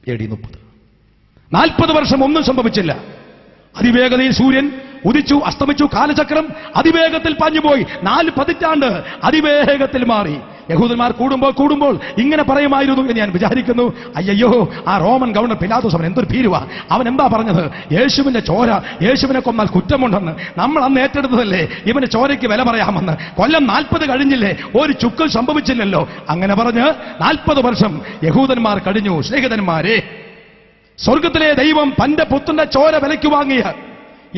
AD 30. 40 വർഷം ഒന്നും സംഭവിച്ചില്ല. അതിവേഗതയിൽ സൂര്യൻ ഉദിച്ചു അസ്തമിച്ചു. കാലചക്രം അതിവേഗത്തിൽ പാഞ്ഞുപോയി. 4 പതിറ്റാണ്ട് അതിവേഗത്തിൽ മാറി. യഹൂദന്മാർ കൂടുമ്പോൾ ഇങ്ങനെ പറയുമായിരുന്നു എന്ന് ഞാൻ വിചാരിക്കുന്നു. അയ്യോ, ആ റോമൻ ഗവർണർ പിലാത്തോസ് അവൻ എന്തൊരു ഭീരുവാ. അവൻ എന്താ പറഞ്ഞത്? യേശുവിന്റെ ചോര, യേശുവിനെ കൊന്നാൽ കുറ്റമുണ്ടെന്ന്. നമ്മൾ അന്ന് ഏറ്റെടുത്തതല്ലേ ഇവന്റെ ചോരയ്ക്ക് വില പറയാമെന്ന്. കൊല്ലം 40 കഴിഞ്ഞില്ലേ, ഒരു ചുക്കും സംഭവിച്ചില്ലല്ലോ. അങ്ങനെ പറഞ്ഞ് 40 വർഷം യഹൂദന്മാർ കഴിഞ്ഞു. സ്നേഹിതന്മാരെ, സ്വർഗത്തിലെ ദൈവം തന്റെ പുത്രന്റെ ചോര വിലയ്ക്ക് വാങ്ങിയ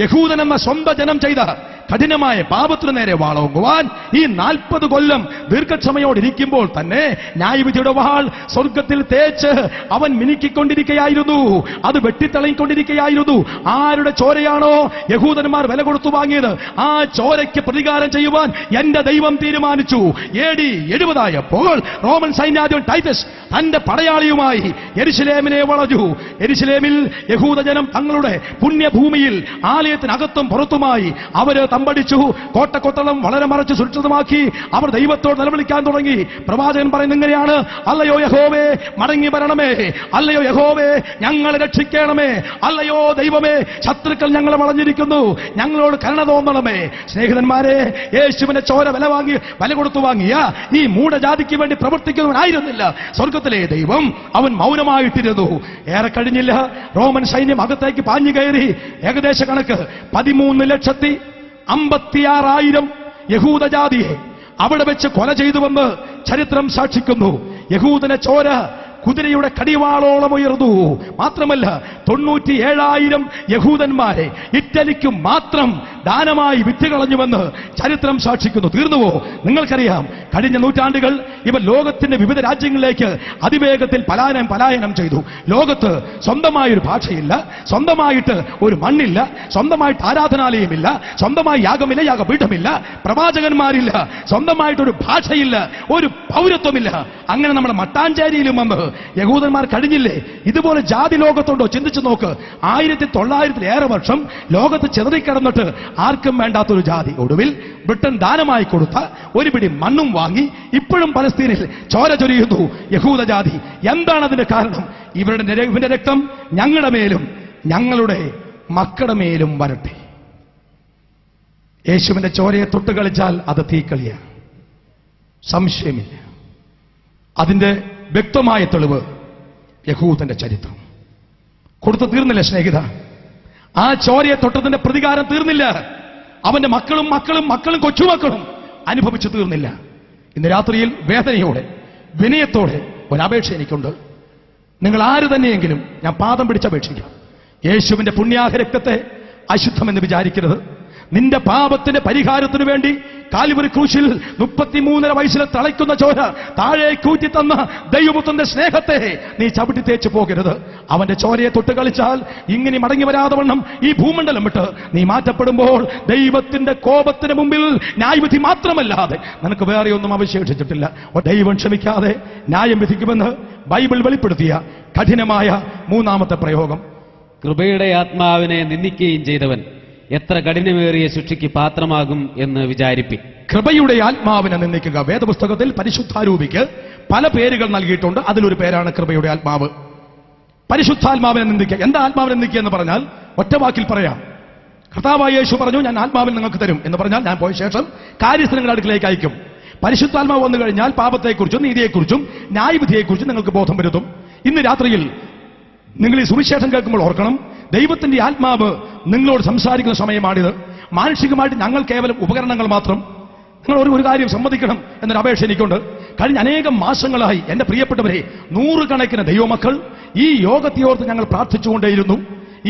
യഹൂദൻ എന്ന സ്വന്തം ജനം ചെയ്ത കഠിനമായ പാപത്തിനു നേരെ വാളോങ്ങുവാൻ ഈ 40 കൊല്ലം ദീർഘക്ഷമയോടിരിക്കുമ്പോൾ തന്നെ ന്യായവിധിയുടെ വാൾ സ്വർഗത്തിൽ തേച്ച് അവൻ മിനുക്കിക്കൊണ്ടിരിക്കുകയായിരുന്നു. അത് വെട്ടിത്തളങ്ങിക്കൊണ്ടിരിക്കുകയായിരുന്നു. ആരുടെ ചോരയാണോ യഹൂദന്മാർ വില കൊടുത്തു വാങ്ങിയത്, ആ ചോരയ്ക്ക് പ്രതികാരം ചെയ്യുവാൻ എന്റെ ദൈവം തീരുമാനിച്ചു. AD 70 ആയപ്പോൾ റോമൻ സൈന്യാധിപൻ ടൈറ്റസ് തന്റെ പടയാളിയുമായി യെരുശലേമിനെ വളഞ്ഞു. യെരുശലേമിൽ യഹൂദജനം തങ്ങളുടെ പുണ്യഭൂമിയിൽ ആലയത്തിനകത്തും പുറത്തുമായി അവര് തമ്പടിച്ചു. കോട്ടക്കൊത്തളം വളരെ മറച്ച് സുരക്ഷിതമാക്കി അവർ ദൈവത്തോട് നിലവിളിക്കാൻ തുടങ്ങി. പ്രവാചകൻ പറയുന്നത് ഇങ്ങനെയാണ്: അല്ലയോ യഹോവേ, മടങ്ങി വരണമേ. അല്ലയോ യഹോവേ, ഞങ്ങളെ രക്ഷിക്കണമേ. അല്ലയോ ദൈവമേ, ശത്രുക്കൾ ഞങ്ങളെ വളഞ്ഞിരിക്കുന്നു, ഞങ്ങളോട് കരുണ തോന്നണമേ. സ്നേഹിതന്മാരെ, യേശുവിന്റെ ചോര വില കൊടുത്തു വാങ്ങിയ ഈ മൂഢജാതിക്ക് വേണ്ടി പ്രവർത്തിക്കുന്നവനായിരുന്നില്ല സ്വർഗത്തിലെ ദൈവം. അവൻ മൗനമായിട്ടിരുന്നു. ഏറെ കഴിഞ്ഞില്ല, റോമൻ സൈന്യം അകത്തേക്ക് പാഞ്ഞു കയറി. ഏകദേശ കണക്ക് 13,56,000 യഹൂദജാതിയെ അവിടെ വെച്ച് കൊല ചെയ്തുവെന്ന് ചരിത്രം സാക്ഷിക്കുന്നു. യഹൂദന ചോര കുതിരയുടെ കടിവാളോളം ഉയർന്നു. മാത്രമല്ല 97,000 യഹൂദന്മാരെ ഇറ്റലിക്ക് മാത്രം ദാനമായി വിറ്റുകളഞ്ഞുവെന്ന് ചരിത്രം സാക്ഷിക്കുന്നു. തീർന്നുവോ? നിങ്ങൾക്കറിയാം, കഴിഞ്ഞ നൂറ്റാണ്ടുകൾ ഇവർ ലോകത്തിന്റെ വിവിധ രാജ്യങ്ങളിലേക്ക് അതിവേഗത്തിൽ പലായനം ചെയ്തു. ലോകത്ത് സ്വന്തമായൊരു ഭാഷയില്ല, സ്വന്തമായിട്ട് ഒരു മണ്ണില്ല, സ്വന്തമായിട്ട് ആരാധനാലയമില്ല, സ്വന്തമായി യാഗമില്ല, യാഗപീഠമില്ല, പ്രവാചകന്മാരില്ല, സ്വന്തമായിട്ടൊരു ഭാഷയില്ല, ഒരു പൗരത്വമില്ല. അങ്ങനെ നമ്മുടെ മട്ടാഞ്ചേരിയിലും വന്ന് യഹൂദന്മാർ കഴിഞ്ഞില്ലേ? ഇതുപോലെ ജാതി ലോകത്തുണ്ടോ? ചിന്തിച്ചു നോക്ക്. 1900-ലേറെ വർഷം ലോകത്ത് ചെതറിക്കിടന്നിട്ട് ആർക്കും വേണ്ടാത്തൊരു ജാതി ഒടുവിൽ ബ്രിട്ടൻ ദാനമായി കൊടുത്ത ഒരു പിടി മണ്ണും വാങ്ങി ഇപ്പോഴും പലസ്തീനിൽ ചോര ചൊരിയുന്നു യഹൂദ ജാതി. എന്താണ് അതിന്റെ കാരണം? ഇവരുടെ രക്തം ഞങ്ങളുടെ മേലും ഞങ്ങളുടെ മക്കളുടെ മേലും വരട്ടെ. യേശുവിന്റെ ചോരയെ തൊട്ട് കളിച്ചാൽ അത് തീക്കളിയാണ്, സംശയമില്ല. അതിന്റെ വ്യക്തമായ തെളിവ് യഹൂദന്റെ ചരിത്രം. കൊടുത്തു തീർന്നില്ല സ്നേഹിത. ആ ചോരയെ തൊട്ടതിന്റെ പ്രതികാരം തീർന്നില്ല. അവന്റെ മക്കളും കൊച്ചുമക്കളും അനുഭവിച്ചു തീർന്നില്ല. ഇന്ന് രാത്രിയിൽ വേദനയോടെ വിനയത്തോടെ ഒരപേക്ഷ എനിക്കുണ്ട്. നിങ്ങൾ ആര് തന്നെയെങ്കിലും ഞാൻ പാദം പിടിച്ചപേക്ഷിക്കാം. യേശുവിന്റെ പുണ്യാഹ രക്തത്തെ അശുദ്ധമെന്ന് വിചാരിക്കരുത്. നിന്റെ പാപത്തിന്റെ പരിഹാരത്തിനു വേണ്ടി കാൽവരി ക്രൂശിൽ 33.5 വയസ്സിലെ തളയ്ക്കുന്ന ചോര താഴേക്കൂറ്റി തന്ന ദൈവപുത്രന്റെ സ്നേഹത്തെ നീ ചവിട്ടി തേച്ചു പോകരുത്. അവന്റെ ചോരയെ തൊട്ട് കളിച്ചാൽ ഇങ്ങനെ മടങ്ങി വരാതെ വണ്ണം ഈ ഭൂമണ്ഡലം വിട്ട് നീ മാറ്റപ്പെടുമ്പോൾ ദൈവത്തിന്റെ കോപത്തിന് മുമ്പിൽ ന്യായവിധി മാത്രമല്ലാതെ നിനക്ക് വേറെ ഒന്നും അവശേഷിച്ചിട്ടില്ല. ദൈവം ക്ഷമിക്കാതെ ന്യായം വിധിക്കുമെന്ന് ബൈബിൾ വെളിപ്പെടുത്തിയ കഠിനമായ 3ാമത്തെ പ്രയോഗം. കൃപയുടെ ആത്മാവിനെ നിന്ദിക്കുകയും ചെയ്തവൻ എത്ര കഠിനമേറിയ ശിക്ഷയ്ക്ക് പാത്രമാകും എന്ന് വിചാരിപ്പി. കൃപയുടെ ആത്മാവിനെ നിന്ദിക്കുക. വേദപുസ്തകത്തിൽ പരിശുദ്ധാരൂപിക്ക് പല പേരുകൾ നൽകിയിട്ടുണ്ട്. അതിലൊരു പേരാണ് കൃപയുടെ ആത്മാവ്. പരിശുദ്ധാത്മാവിനെ നിന്ദിക്കുക. എന്താ ആത്മാവിനെ നിന്ദിക്കുക എന്ന് പറഞ്ഞാൽ ഒറ്റ വാക്കിൽ പറയാം. കർത്താവായ യേശു പറഞ്ഞു, ഞാൻ ആത്മാവിനെ നിങ്ങൾക്ക് തരും എന്ന് പറഞ്ഞാൽ ഞാൻ പോയ ശേഷം കാര്യസ്ഥലങ്ങളുടെ അടുക്കിലേക്ക് അയക്കും. പരിശുദ്ധാത്മാവ് വന്നു കഴിഞ്ഞാൽ പാപത്തെക്കുറിച്ചും നീതിയെക്കുറിച്ചും ന്യായവിധിയെക്കുറിച്ചും നിങ്ങൾക്ക് ബോധം വരുത്തും. ഇന്ന് രാത്രിയിൽ നിങ്ങൾ ഈ സുവിശേഷം കേൾക്കുമ്പോൾ ഓർക്കണം, ദൈവത്തിന്റെ ആത്മാവ് നിങ്ങളോട് സംസാരിക്കുന്ന സമയമാണിത്. മാനുഷികമായിട്ട് ഞങ്ങൾ കേവലം ഉപകരണങ്ങൾ മാത്രം. നിങ്ങൾ ഒരു കാര്യം സമ്മതിക്കണം എന്നൊരു അപേക്ഷ എനിക്കുണ്ട്. കഴിഞ്ഞ അനേകം മാസങ്ങളായി എന്റെ പ്രിയപ്പെട്ടവരെ, 100 കണക്കിന് ദൈവമക്കൾ ഈ യോഗത്തെയോർത്ത് ഞങ്ങൾ പ്രാർത്ഥിച്ചുകൊണ്ടേയിരുന്നു.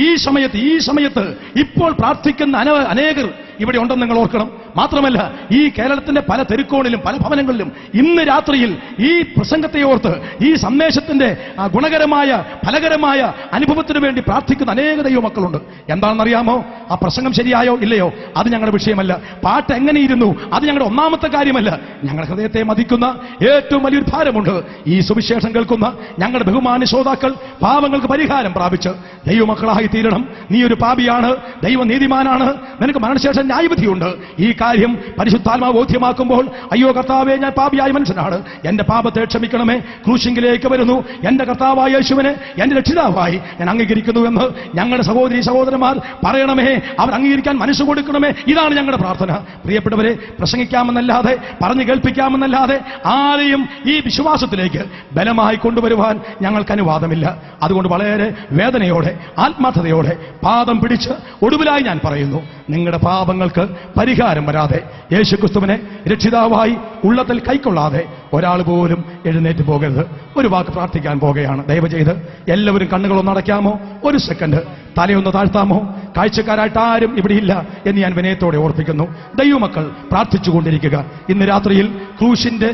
ഈ സമയത്ത് ഇപ്പോൾ പ്രാർത്ഥിക്കുന്ന അനേകർ ഇവിടെ ഉണ്ടെന്ന് നിങ്ങൾ ഓർക്കണം. മാത്രമല്ല, ഈ കേരളത്തിന്റെ പല തെരുക്കോണിലും പല ഭവനങ്ങളിലും ഇന്ന് രാത്രിയിൽ ഈ പ്രസംഗത്തെ ഓർത്ത് ഈ സന്ദേശത്തിന്റെ ഗുണകരമായ ഫലകരമായ അനുഭവത്തിന് വേണ്ടി പ്രാർത്ഥിക്കുന്ന അനേക ദൈവമക്കളുണ്ട്. എന്താണെന്നറിയാമോ? ആ പ്രസംഗം ശരിയായോ ഇല്ലയോ അത് ഞങ്ങളുടെ വിഷയമല്ല. പാട്ട് എങ്ങനെയിരുന്നു അത് ഞങ്ങളുടെ ഒന്നാമത്തെ കാര്യമല്ല. ഞങ്ങളുടെ ഹൃദയത്തെ മതിക്കുന്ന ഏറ്റവും വലിയൊരു ഭാരമുണ്ട്. ഈ സുവിശേഷം കേൾക്കുന്ന ഞങ്ങളുടെ ബഹുമാന്യ ശ്രോതാക്കൾ പാപങ്ങൾക്ക് പരിഹാരം പ്രാപിച്ച് ദൈവമക്കളായി തീരണം. നീ ഒരു പാപിയാണ്, ദൈവ നീതിമാനാണ്, നിനക്ക് മരണശേഷം ന്യായവിധിയുണ്ട്. ഈ കാര്യം പരിശുദ്ധാത്മാവ് ബോധ്യമാക്കുമ്പോൾ, അയ്യോ കർത്താവേ, ഞാൻ പാപിയായ മനുഷ്യനാണ്, എന്റെ പാപത്തെ ക്ഷമിക്കണമേ, ക്രൂശിങ്കിലേക്ക് വരുന്നു, എന്റെ കർത്താവായ യേശുവിനെ എന്റെ രക്ഷിതാവായി ഞാൻ അംഗീകരിക്കുന്നുവെന്ന് ഞങ്ങളുടെ സഹോദരി സഹോദരന്മാർ പറയണമേ. അവർ അംഗീകരിക്കാൻ മനസ്സ് കൊടുക്കണമേ. ഇതാണ് ഞങ്ങളുടെ പ്രാർത്ഥന. പ്രിയപ്പെട്ടവരെ, പ്രസംഗിക്കാമെന്നല്ലാതെ പറഞ്ഞു കേൾപ്പിക്കാമെന്നല്ലാതെ ആരെയും ഈ വിശ്വാസത്തിലേക്ക് ബലമായി കൊണ്ടുവരുവാൻ ഞങ്ങൾക്ക് അനുവാദമില്ല. അതുകൊണ്ട് വളരെ വേദനയോടെ ആത്മാർത്ഥതയോടെ പാദം പിടിച്ച് ഒടുവിലായി ഞാൻ പറയുന്നു, നിങ്ങളുടെ പാപങ്ങൾക്ക് പരിഹാരം വരാതെ, യേശുക്രിസ്തുവിനെ രക്ഷിതാവായി ഉള്ളത്തിൽ കൈക്കൊള്ളാതെ ഒരാൾ പോലും എഴുന്നേറ്റ് പോകരുത്. ഒരു വാക്ക് പ്രാർത്ഥിക്കാൻ പോകുകയാണ്. ദയവ് ചെയ്ത് എല്ലാവരും കണ്ണുകളൊന്ന് അടയ്ക്കാമോ? ഒരു സെക്കൻഡ് തലയൊന്ന് താഴ്ത്താമോ? കാഴ്ചക്കാരായിട്ട് ആരും ഇവിടെയില്ല എന്ന് ഞാൻ വിനയത്തോടെ ഓർപ്പിക്കുന്നു. ദൈവമക്കൾ പ്രാർത്ഥിച്ചുകൊണ്ടിരിക്കുക. ഇന്ന് രാത്രിയിൽ ക്രൂശിന്റെ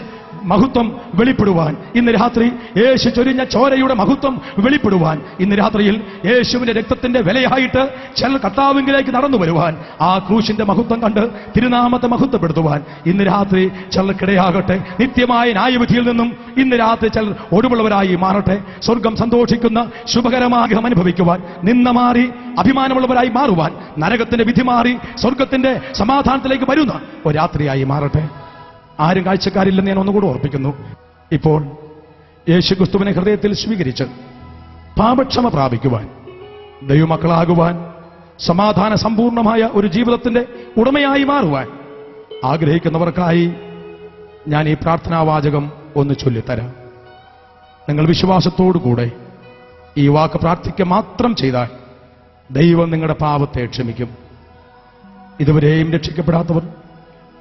മഹത്വം വെളിപ്പെടുവാൻ, ഇന്ന് രാത്രി യേശു ചൊരിഞ്ഞ ചോരയുടെ മഹത്വം വെളിപ്പെടുവാൻ, ഇന്ന് രാത്രിയിൽ യേശുവിന്റെ രക്തത്തിന്റെ വിലയായിട്ട് ചില കർത്താവിലേക്ക് നടന്നു വരുവാൻ, ആ ക്രൂശിന്റെ മഹത്വം കണ്ട് തിരുനാമത്തെ മഹത്വപ്പെടുത്തുവാൻ ഇന്ന് രാത്രി ചിലർക്കിടയാകട്ടെ. നിത്യമായ ന്യായവിധിയിൽ നിന്നും ഇന്ന് രാത്രി ചിലർ ഒടുവുള്ളവരായി മാറട്ടെ. സ്വർഗം സന്തോഷിക്കുന്ന ശുഭകരമാഗ്രഹം അനുഭവിക്കുവാൻ, നിന്ന മാറി അഭിമാനമുള്ളവരായി മാറുവാൻ, നരകത്തിന്റെ വിധി മാറി സ്വർഗത്തിന്റെ സമാധാനത്തിലേക്ക് വരുന്ന ഒരു രാത്രിയായി മാറട്ടെ. ആരും കാഴ്ചക്കാരില്ലെന്ന് ഞാൻ ഒന്നുകൂടെ ഓർപ്പിക്കുന്നു. ഇപ്പോൾ യേശുക്രിസ്തുവിനെ ഹൃദയത്തിൽ സ്വീകരിച്ച് പാപക്ഷമ പ്രാപിക്കുവാൻ, ദൈവമക്കളാകുവാൻ, സമാധാന സമ്പൂർണമായ ഒരു ജീവിതത്തിന്റെ ഉടമയായി മാറുവാൻ ആഗ്രഹിക്കുന്നവർക്കായി ഞാൻ ഈ പ്രാർത്ഥനാവാചകം ഒന്ന് ചൊല്ലിത്തരാം. നിങ്ങൾ വിശ്വാസത്തോടുകൂടെ ഈ വാക്ക് പ്രാർത്ഥിക്കുക മാത്രം ചെയ്താൽ ദൈവം നിങ്ങളുടെ പാപത്തെ ക്ഷമിക്കും. ഇതുവരെയും രക്ഷിക്കപ്പെടാത്തവർ,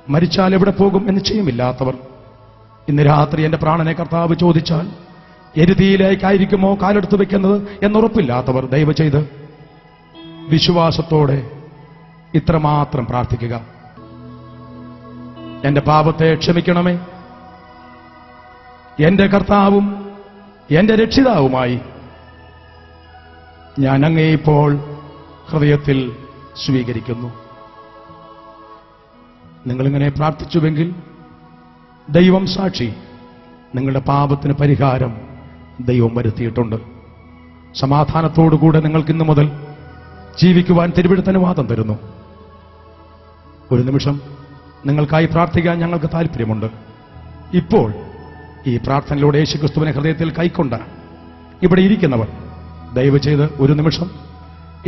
മരിച്ചാൽ എവിടെ പോകും എന്ന് നിശ്ചയമില്ലാത്തവർ, ഇന്ന് രാത്രി എന്റെ പ്രാണനെ കർത്താവ് ചോദിച്ചാൽ എരുതിയിലേക്കായിരിക്കുമോ കാലെടുത്ത് വെക്കുന്നത് എന്നുറപ്പില്ലാത്തവർ, ദയവ് ചെയ്ത് വിശ്വാസത്തോടെ ഇത്രമാത്രം പ്രാർത്ഥിക്കുക. എന്റെ പാപത്തെ ക്ഷമിക്കണമേ, എന്റെ കർത്താവും എന്റെ രക്ഷിതാവുമായി ഞാൻ അങ്ങേ ഇപ്പോൾ ഹൃദയത്തിൽ സ്വീകരിക്കുന്നു. നിങ്ങളിങ്ങനെ പ്രാർത്ഥിച്ചുവെങ്കിൽ ദൈവം സാക്ഷി, നിങ്ങളുടെ പാപത്തിന് പരിഹാരം ദൈവം വരുത്തിയിട്ടുണ്ട്. സമാധാനത്തോടുകൂടെ നിങ്ങൾക്കിന്നു മുതൽ ജീവിക്കുവാൻ തിരുവെഴുത്ത് അനുവാദം തരുന്നു. ഒരു നിമിഷം നിങ്ങൾക്കായി പ്രാർത്ഥിക്കാൻ ഞങ്ങൾക്ക് താല്പര്യമുണ്ട്. ഇപ്പോൾ ഈ പ്രാർത്ഥനയിലൂടെ യേശുക്രിസ്തുവിനെ ഹൃദയത്തിൽ കൈക്കൊണ്ട ഇവിടെ ഇരിക്കുന്നവർ ദയവ് ചെയ്ത് ഒരു നിമിഷം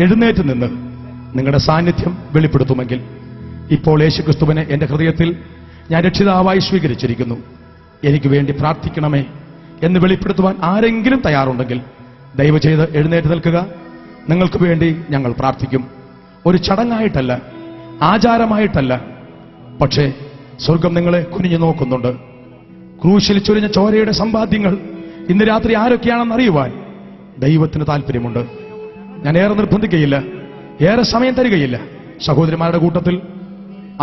എഴുന്നേറ്റ് നിന്ന് നിങ്ങളുടെ സാന്നിധ്യം വെളിപ്പെടുത്തുമെങ്കിൽ, ഇപ്പോൾ യേശുക്രിസ്തുവിനെ എന്റെ ഹൃദയത്തിൽ ഞാൻ രക്ഷിതാവായി സ്വീകരിച്ചിരിക്കുന്നു, എനിക്ക് വേണ്ടി പ്രാർത്ഥിക്കണമേ എന്ന് വെളിപ്പെടുത്തുവാൻ ആരെങ്കിലും തയ്യാറുണ്ടെങ്കിൽ ദയവ് ചെയ്ത് എഴുന്നേറ്റ് നിൽക്കുക. നിങ്ങൾക്ക് വേണ്ടി ഞങ്ങൾ പ്രാർത്ഥിക്കും. ഒരു ചടങ്ങായിട്ടല്ല, ആചാരമായിട്ടല്ല, പക്ഷേ സ്വർഗം നിങ്ങളെ കുനിഞ്ഞു നോക്കുന്നുണ്ട്. ക്രൂശിൽ ചൊരിഞ്ഞ ചോരയുടെ സമ്പാദ്യങ്ങൾ ഇന്ന് രാത്രി ആരൊക്കെയാണെന്ന് അറിയുവാൻ ദൈവത്തിന് താല്പര്യമുണ്ട്. ഞാൻ ഏറെ നിർബന്ധിക്കുകയില്ല, ഏറെ സമയം തരികയില്ല. സഹോദരിമാരുടെ കൂട്ടത്തിൽ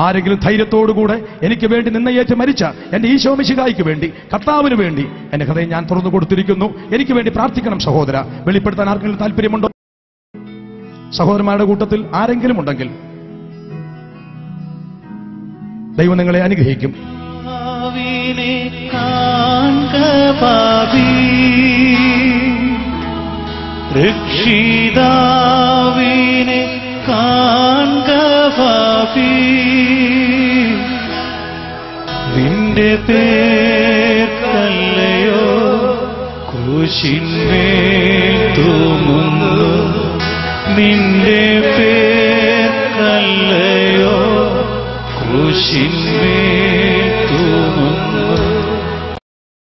ആരെങ്കിലും ധൈര്യത്തോടുകൂടെ എനിക്ക് വേണ്ടി നിന്നയേറ്റ് മരിച്ച എന്റെ ഈശോ മിശിഹായ്ക്ക് വേണ്ടി, കർത്താവിന് വേണ്ടി എന്റെ ഹൃദയം ഞാൻ തുറന്നു കൊടുത്തിരിക്കുന്നു, എനിക്ക് വേണ്ടി പ്രാർത്ഥിക്കണം സഹോദര, വെളിപ്പെടുത്താൻ ആർക്കെങ്കിലും താല്പര്യമുണ്ടോ? സഹോദരന്മാരുടെ കൂട്ടത്തിൽ ആരെങ്കിലും ഉണ്ടെങ്കിൽ ദൈവം നിങ്ങളെ അനുഗ്രഹിക്കും. രക്ഷിതാവിനെ കാൺക പാപി, നിന്റെ പേർക്കല്ലയോ ക്രൂശിന്മേൽ തൂങ്ങുന്നു, നിന്റെ പേർക്കല്ലയോ ക്രൂശിന്മേൽ